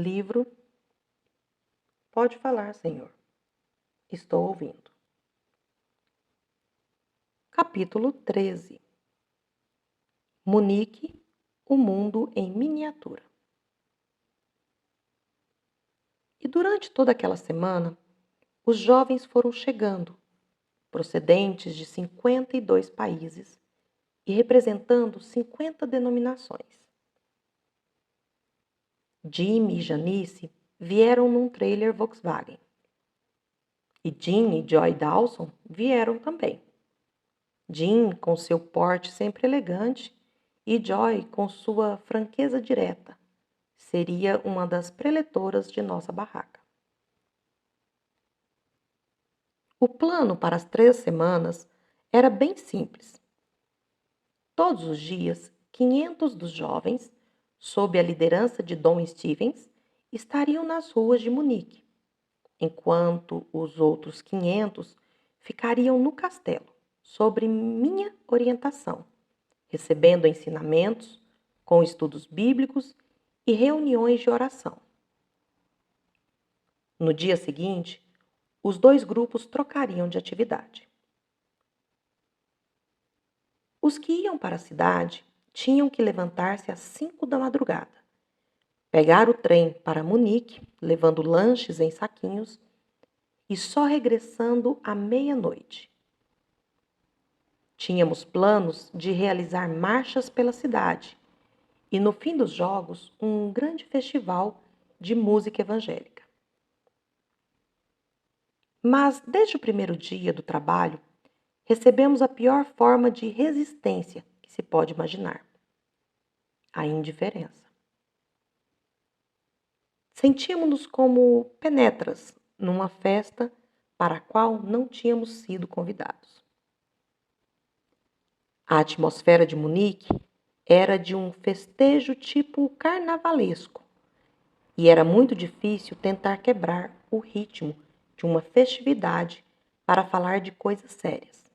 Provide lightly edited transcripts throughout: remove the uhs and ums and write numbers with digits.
Livro Pode falar, Senhor. Estou ouvindo. Capítulo 13. Munique, o mundo em miniatura. E durante toda aquela semana, os jovens foram chegando, procedentes de 52 países e representando 50 denominações. Jimmy e Janice vieram num trailer Volkswagen. E Jim e Joy Dawson vieram também. Jim com seu porte sempre elegante e Joy com sua franqueza direta. Seria uma das preletoras de nossa barraca. O plano para as 3 semanas era bem simples. Todos os dias, 500 dos jovens, sob a liderança de Dom Stevens, estariam nas ruas de Munique, enquanto os outros 500 ficariam no castelo, sobre minha orientação, recebendo ensinamentos, com estudos bíblicos e reuniões de oração. No dia seguinte, os 2 grupos trocariam de atividade. Os que iam para a cidade tinham que levantar-se às 5 da madrugada, pegar o trem para Munique, levando lanches em saquinhos, e só regressando à meia-noite. Tínhamos planos de realizar marchas pela cidade e, no fim dos jogos, um grande festival de música evangélica. Mas, desde o primeiro dia do trabalho, recebemos a pior forma de resistência que se pode imaginar: a indiferença. Sentíamos-nos como penetras numa festa para a qual não tínhamos sido convidados. A atmosfera de Munique era de um festejo tipo carnavalesco e era muito difícil tentar quebrar o ritmo de uma festividade para falar de coisas sérias.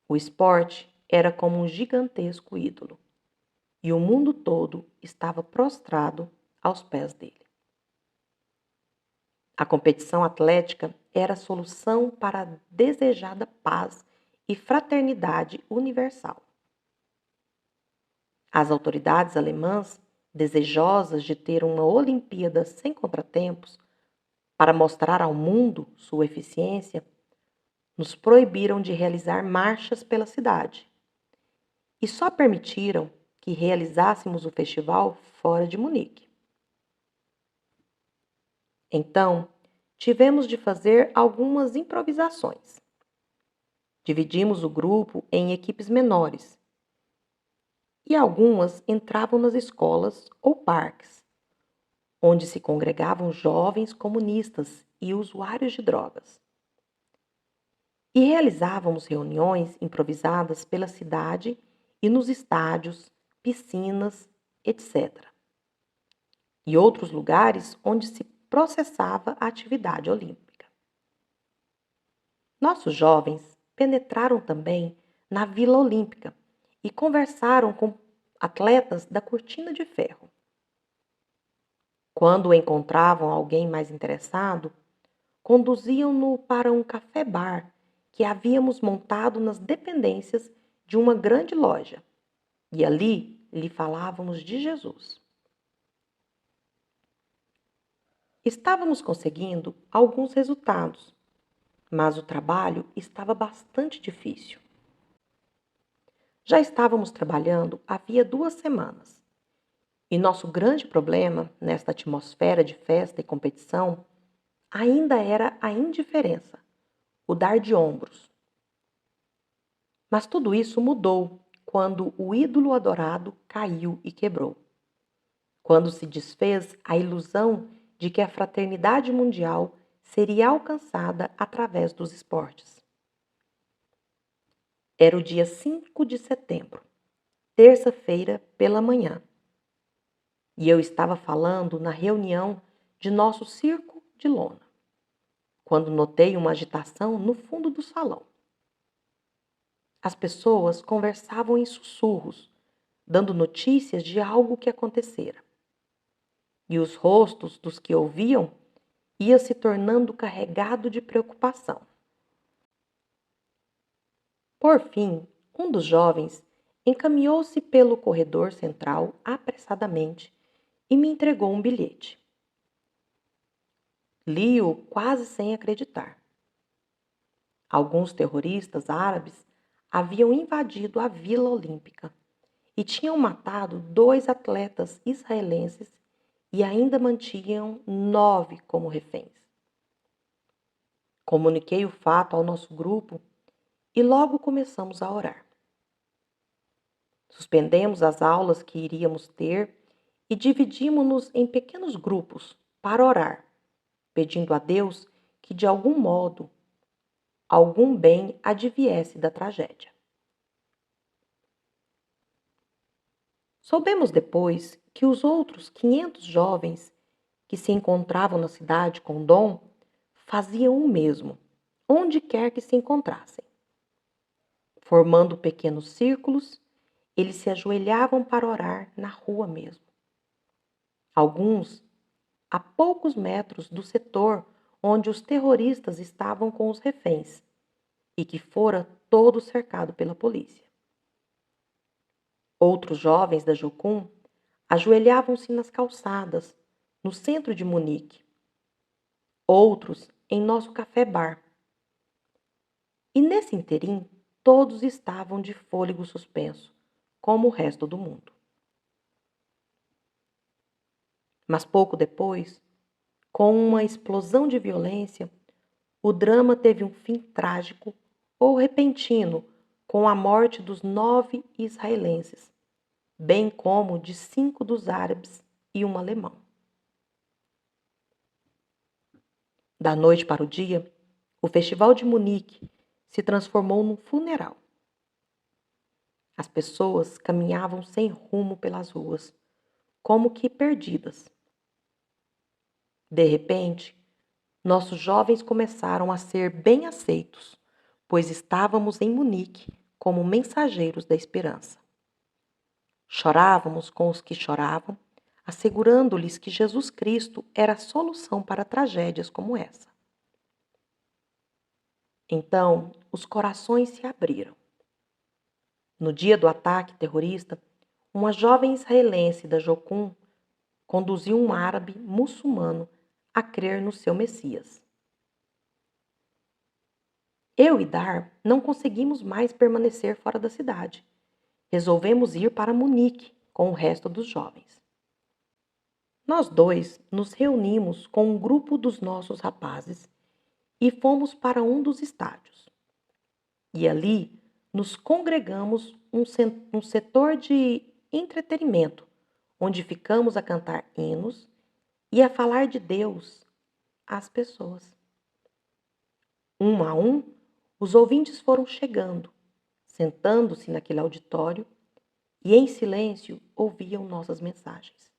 O esporte era como um gigantesco ídolo e o mundo todo estava prostrado aos pés dele. A competição atlética era a solução para a desejada paz e fraternidade universal. As autoridades alemãs, desejosas de ter uma Olimpíada sem contratempos, para mostrar ao mundo sua eficiência, nos proibiram de realizar marchas pela cidade e só permitiram que realizássemos o festival fora de Munique. Então, tivemos de fazer algumas improvisações. Dividimos o grupo em equipes menores e algumas entravam nas escolas ou parques, onde se congregavam jovens comunistas e usuários de drogas. E realizávamos reuniões improvisadas pela cidade e nos estádios, piscinas, etc. E outros lugares onde se processava a atividade olímpica. Nossos jovens penetraram também na Vila Olímpica e conversaram com atletas da Cortina de Ferro. Quando encontravam alguém mais interessado, conduziam-no para um café-bar que havíamos montado nas dependências de uma grande loja, e ali lhe falávamos de Jesus. Estávamos conseguindo alguns resultados, mas o trabalho estava bastante difícil. Já estávamos trabalhando havia 2 semanas, e nosso grande problema nesta atmosfera de festa e competição ainda era a indiferença, o dar de ombros. Mas tudo isso mudou quando o ídolo adorado caiu e quebrou. Quando se desfez a ilusão de que a fraternidade mundial seria alcançada através dos esportes. Era o dia 5 de setembro, terça-feira pela manhã, e eu estava falando na reunião de nosso circo de lona, quando notei uma agitação no fundo do salão. As pessoas conversavam em sussurros, dando notícias de algo que acontecera. e os rostos dos que ouviam ia se tornando carregado de preocupação. Por fim, um dos jovens encaminhou-se pelo corredor central apressadamente e me entregou um bilhete. Li-o quase sem acreditar. Alguns terroristas árabes haviam invadido a Vila Olímpica e tinham matado 2 atletas israelenses e ainda mantinham 9 como reféns. Comuniquei o fato ao nosso grupo e logo começamos a orar. Suspendemos as aulas que iríamos ter e dividimos-nos em pequenos grupos para orar, pedindo a Deus que, de algum modo, algum bem adviesse da tragédia. Soubemos depois que os outros 500 jovens que se encontravam na cidade com Dom faziam o mesmo, onde quer que se encontrassem. Formando pequenos círculos, eles se ajoelhavam para orar na rua mesmo. Alguns a poucos metros do setor onde os terroristas estavam com os reféns e que fora todo cercado pela polícia. Outros jovens da Jocum ajoelhavam-se nas calçadas, no centro de Munique. Outros em nosso café-bar. E nesse interim, todos estavam de fôlego suspenso, como o resto do mundo. Mas pouco depois, com uma explosão de violência, o drama teve um fim trágico ou repentino com a morte dos 9 israelenses, bem como de 5 dos árabes e um alemão. Da noite para o dia, o Festival de Munique se transformou num funeral. As pessoas caminhavam sem rumo pelas ruas, como que perdidas. De repente, nossos jovens começaram a ser bem aceitos, pois estávamos em Munique como mensageiros da esperança. Chorávamos com os que choravam, assegurando-lhes que Jesus Cristo era a solução para tragédias como essa. Então, os corações se abriram. No dia do ataque terrorista, uma jovem israelense da Jocum conduziu um árabe muçulmano a crer no seu Messias. Eu e Dar não conseguimos mais permanecer fora da cidade. Resolvemos ir para Munique com o resto dos jovens. Nós dois nos reunimos com um grupo dos nossos rapazes e fomos para um dos estádios. E ali nos congregamos um setor de entretenimento, onde ficamos a cantar hinos e a falar de Deus às pessoas. Um a um, os ouvintes foram chegando, sentando-se naquele auditório e em silêncio ouviam nossas mensagens.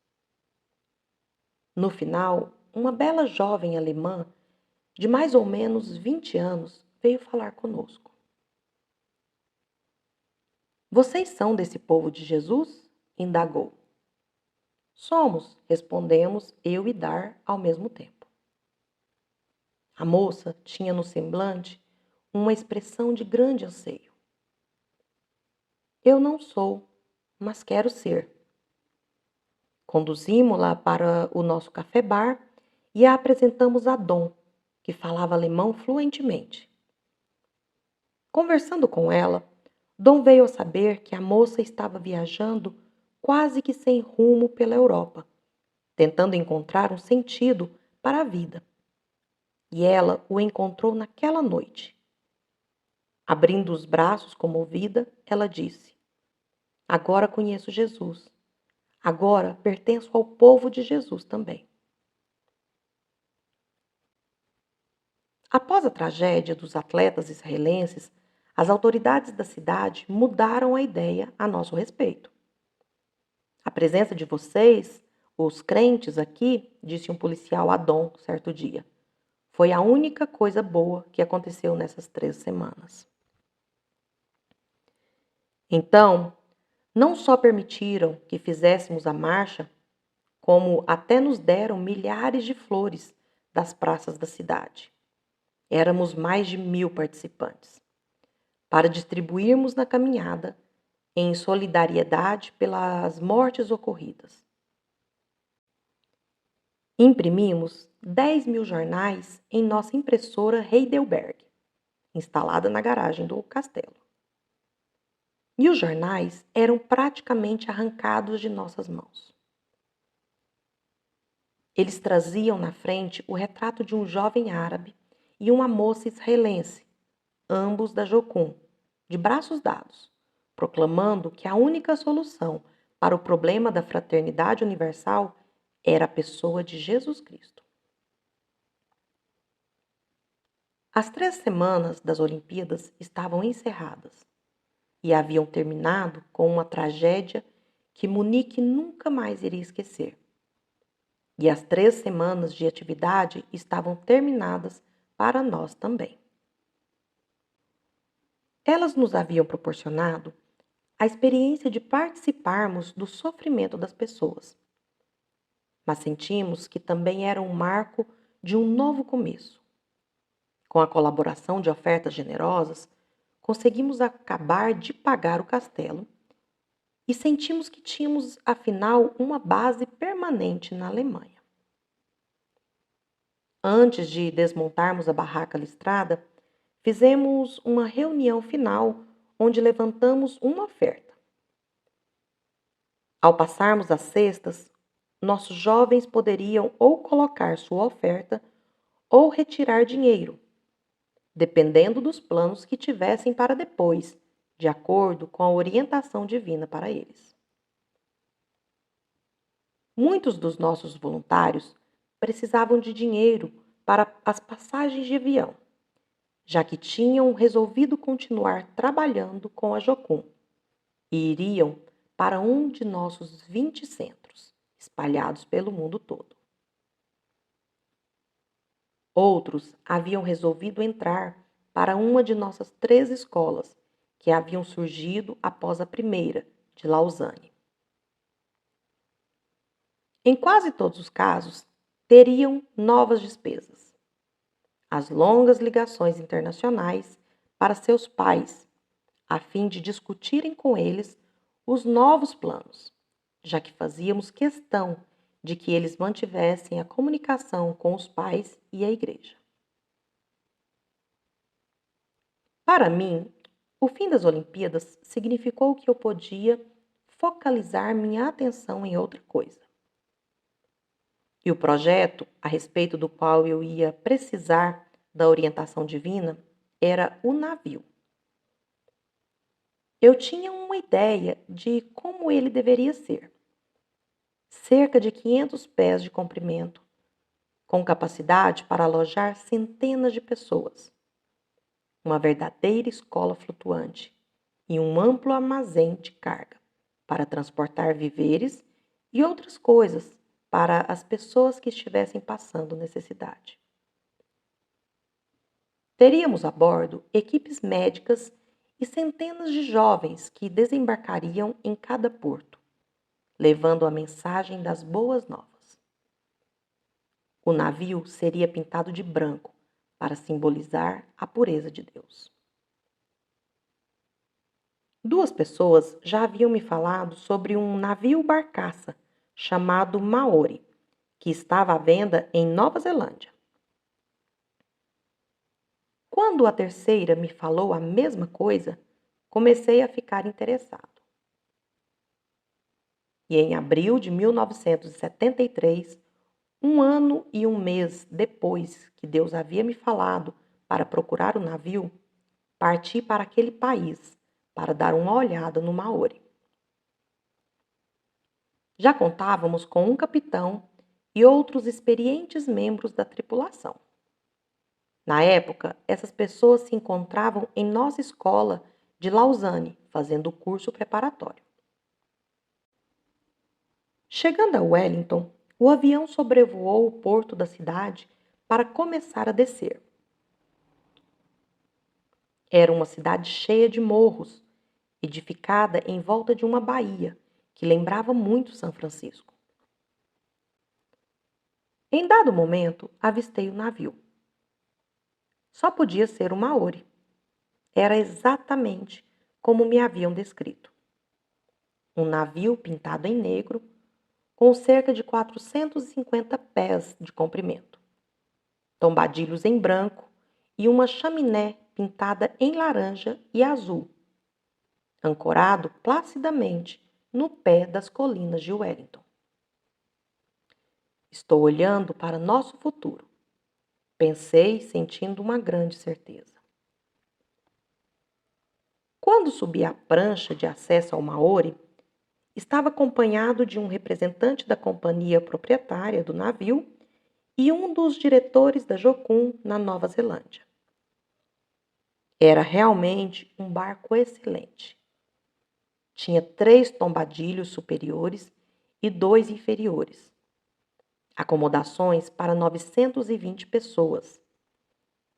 No final, uma bela jovem alemã de mais ou menos 20 anos veio falar conosco. Vocês são desse povo de Jesus? Indagou. Somos, respondemos eu e Dar ao mesmo tempo. A moça tinha no semblante uma expressão de grande anseio. Eu não sou, mas quero ser. Conduzimos-la para o nosso café-bar e a apresentamos a Dom, que falava alemão fluentemente. Conversando com ela, Dom veio a saber que a moça estava viajando quase que sem rumo pela Europa, tentando encontrar um sentido para a vida. E ela o encontrou naquela noite. Abrindo os braços comovida, ela disse: Agora conheço Jesus. Agora pertenço ao povo de Jesus também. Após a tragédia dos atletas israelenses, as autoridades da cidade mudaram a ideia a nosso respeito. A presença de vocês, os crentes aqui, disse um policial a Dom certo dia, foi a única coisa boa que aconteceu nessas 3 semanas. Então, não só permitiram que fizéssemos a marcha, como até nos deram milhares de flores das praças da cidade. Éramos mais de 1000 participantes, para distribuirmos na caminhada em solidariedade pelas mortes ocorridas. Imprimimos 10.000 jornais em nossa impressora Heidelberg, instalada na garagem do castelo. E os jornais eram praticamente arrancados de nossas mãos. Eles traziam na frente o retrato de um jovem árabe e uma moça israelense, ambos da Jocum, de braços dados, proclamando que a única solução para o problema da fraternidade universal era a pessoa de Jesus Cristo. As 3 semanas das Olimpíadas estavam encerradas e haviam terminado com uma tragédia que Munique nunca mais iria esquecer. E as 3 semanas de atividade estavam terminadas para nós também. Elas nos haviam proporcionado a experiência de participarmos do sofrimento das pessoas, mas sentimos que também era um marco de um novo começo. Com a colaboração de ofertas generosas, conseguimos acabar de pagar o castelo e sentimos que tínhamos, afinal, uma base permanente na Alemanha. Antes de desmontarmos a barraca listrada, fizemos uma reunião final onde levantamos uma oferta. Ao passarmos as cestas, nossos jovens poderiam ou colocar sua oferta ou retirar dinheiro, dependendo dos planos que tivessem para depois, de acordo com a orientação divina para eles. Muitos dos nossos voluntários precisavam de dinheiro para as passagens de avião, já que tinham resolvido continuar trabalhando com a Jocum e iriam para um de nossos 20 centros, espalhados pelo mundo todo. Outros haviam resolvido entrar para uma de nossas 3 escolas, que haviam surgido após a primeira, de Lausanne. Em quase todos os casos, teriam novas despesas. As longas ligações internacionais para seus pais, a fim de discutirem com eles os novos planos, já que fazíamos questão de que eles mantivessem a comunicação com os pais e a igreja. Para mim, o fim das Olimpíadas significou que eu podia focalizar minha atenção em outra coisa. E o projeto, a respeito do qual eu ia precisar da orientação divina, era o navio. Eu tinha uma ideia de como ele deveria ser. Cerca de 500 pés de comprimento, com capacidade para alojar centenas de pessoas. Uma verdadeira escola flutuante e um amplo armazém de carga para transportar víveres e outras coisas para as pessoas que estivessem passando necessidade. Teríamos a bordo equipes médicas e centenas de jovens que desembarcariam em cada porto, levando a mensagem das boas novas. O navio seria pintado de branco para simbolizar a pureza de Deus. 2 pessoas já haviam me falado sobre um navio barcaça chamado Maori, que estava à venda em Nova Zelândia. Quando a terceira me falou a mesma coisa, comecei a ficar interessado. E em abril de 1973, um ano e um mês depois que Deus havia me falado para procurar o navio, parti para aquele país para dar uma olhada no Maori. Já contávamos com um capitão e outros experientes membros da tripulação. Na época, essas pessoas se encontravam em nossa escola de Lausanne, fazendo o curso preparatório. Chegando a Wellington, o avião sobrevoou o porto da cidade para começar a descer. Era uma cidade cheia de morros, edificada em volta de uma baía, que lembrava muito São Francisco. Em dado momento, avistei o navio. Só podia ser um maori. Era exatamente como me haviam descrito. Um navio pintado em negro, com cerca de 450 pés de comprimento, tombadilhos em branco e uma chaminé pintada em laranja e azul, ancorado placidamente no pé das colinas de Wellington. Estou olhando para nosso futuro, pensei, sentindo uma grande certeza. Quando subi a prancha de acesso ao Maori, estava acompanhado de um representante da companhia proprietária do navio e um dos diretores da Jocum na Nova Zelândia. Era realmente um barco excelente. Tinha 3 tombadilhos superiores e 2 inferiores. Acomodações para 920 pessoas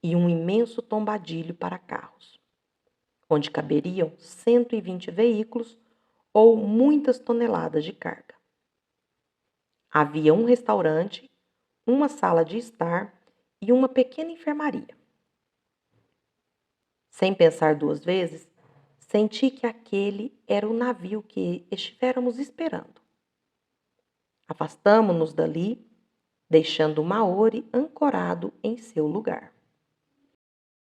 e um imenso tombadilho para carros, onde caberiam 120 veículos ou muitas toneladas de carga. Havia um restaurante, uma sala de estar e uma pequena enfermaria. Sem pensar 2 vezes, senti que aquele era o navio que estivéramos esperando. Afastamo-nos dali, deixando o Maori ancorado em seu lugar.